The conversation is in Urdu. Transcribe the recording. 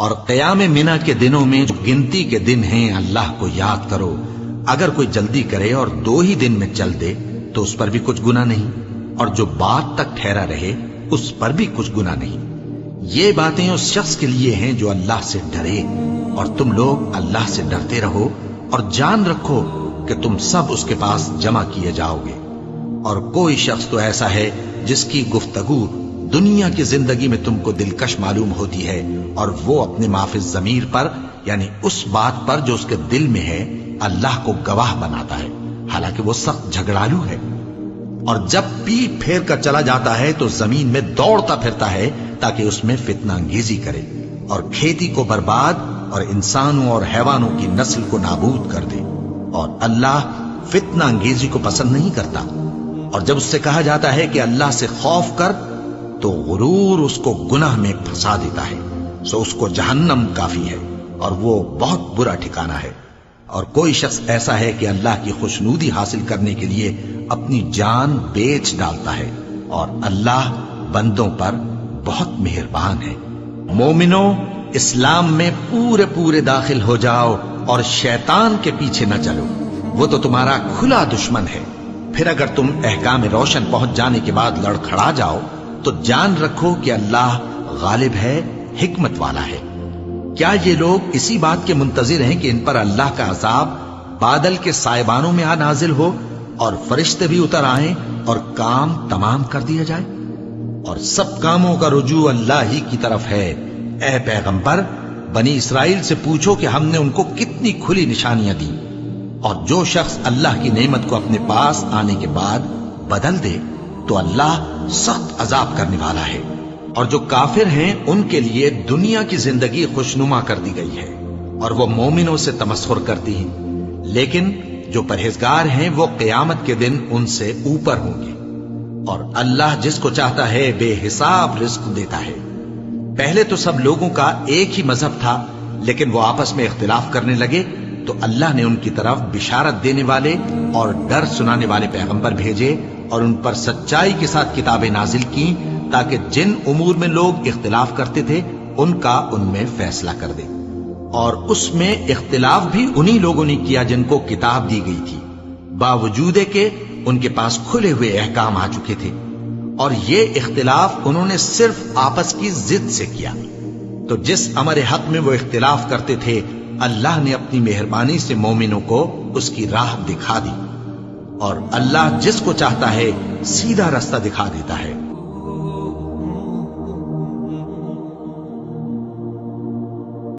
اور قیام منا کے دنوں میں جو گنتی کے دن ہیں اللہ کو یاد کرو. اگر کوئی جلدی کرے اور 2 ہی دن میں چل دے تو اس پر بھی کچھ گناہ نہیں، اور جو بات تک ٹھہرا رہے اس پر بھی کچھ گناہ نہیں. یہ باتیں اس شخص کے لیے ہیں جو اللہ سے ڈرے، اور تم لوگ اللہ سے ڈرتے رہو اور جان رکھو کہ تم سب اس کے پاس جمع کیے جاؤ گے. اور کوئی شخص تو ایسا ہے جس کی گفتگو دنیا کی زندگی میں تم کو دلکش معلوم ہوتی ہے، اور وہ اپنے معافی ضمیر پر یعنی اس بات پر جو اس کے دل میں ہے اللہ کو گواہ بناتا ہے، حالانکہ وہ سخت جھگڑالو ہے. اور جب پیٹ پھیر کر چلا جاتا ہے تو زمین میں دوڑتا پھرتا ہے تاکہ اس میں فتنہ انگیزی کرے اور کھیتی کو برباد اور انسانوں اور حیوانوں کی نسل کو نابود کر دے. اور اللہ فتنہ انگیزی کو پسند نہیں کرتا. اور جب اس سے کہا جاتا ہے کہ اللہ سے خوف کر تو غرور اس کو گناہ میں پھنسا دیتا ہے، سو اس کو جہنم کافی ہے اور وہ بہت برا ٹھکانہ ہے. اور کوئی شخص ایسا ہے کہ اللہ کی خوشنودی حاصل کرنے کے لیے اپنی جان بیچ ڈالتا ہے، اور اللہ بندوں پر بہت مہربان ہے. مومنو، اسلام میں پورے داخل ہو جاؤ اور شیطان کے پیچھے نہ چلو، وہ تو تمہارا کھلا دشمن ہے. پھر اگر تم احکام روشن پہنچ جانے کے بعد لڑکھڑا جاؤ تو جان رکھو کہ اللہ غالب ہے، حکمت والا ہے. کیا یہ لوگ اسی بات کے منتظر ہیں کہ ان پر اللہ کا عذاب بادل کے سائبانوں میں نازل ہو اور فرشتے بھی اتر آئیں اور کام تمام کر دیا جائے؟ اور سب کاموں کا رجوع اللہ ہی کی طرف ہے. اے پیغمبر، بنی اسرائیل سے پوچھو کہ ہم نے ان کو کتنی کھلی نشانیاں دی. اور جو شخص اللہ کی نعمت کو اپنے پاس آنے کے بعد بدل دے تو اللہ سخت عذاب کرنے والا ہے. اور جو کافر ہیں ان کے لیے دنیا کی زندگی خوشنما کر دی گئی ہے اور وہ مومنوں سے تمسخر کرتی ہیں، لیکن جو پرہیزگار ہیں وہ قیامت کے دن ان سے اوپر ہوں گے. اور اللہ جس کو چاہتا ہے بے حساب رزق دیتا ہے. پہلے تو سب لوگوں کا ایک ہی مذہب تھا، لیکن وہ آپس میں اختلاف کرنے لگے تو اللہ نے ان کی طرف بشارت دینے والے اور ڈر سنانے والے پیغمبر بھیجے اور ان پر سچائی کے ساتھ کتابیں نازل کی تاکہ جن امور میں لوگ اختلاف کرتے تھے ان کا ان میں فیصلہ کر دے. اور اس میں اختلاف بھی انہی لوگوں نے کیا جن کو کتاب دی گئی تھی، باوجود کہ ان کے پاس کھلے ہوئے احکام آ چکے تھے. اور یہ اختلاف انہوں نے صرف آپس کی ضد سے کیا. تو جس امر حق میں وہ اختلاف کرتے تھے اللہ نے اپنی مہربانی سے مومنوں کو اس کی راہ دکھا دی. اور اللہ جس کو چاہتا ہے سیدھا راستہ دکھا دیتا ہے.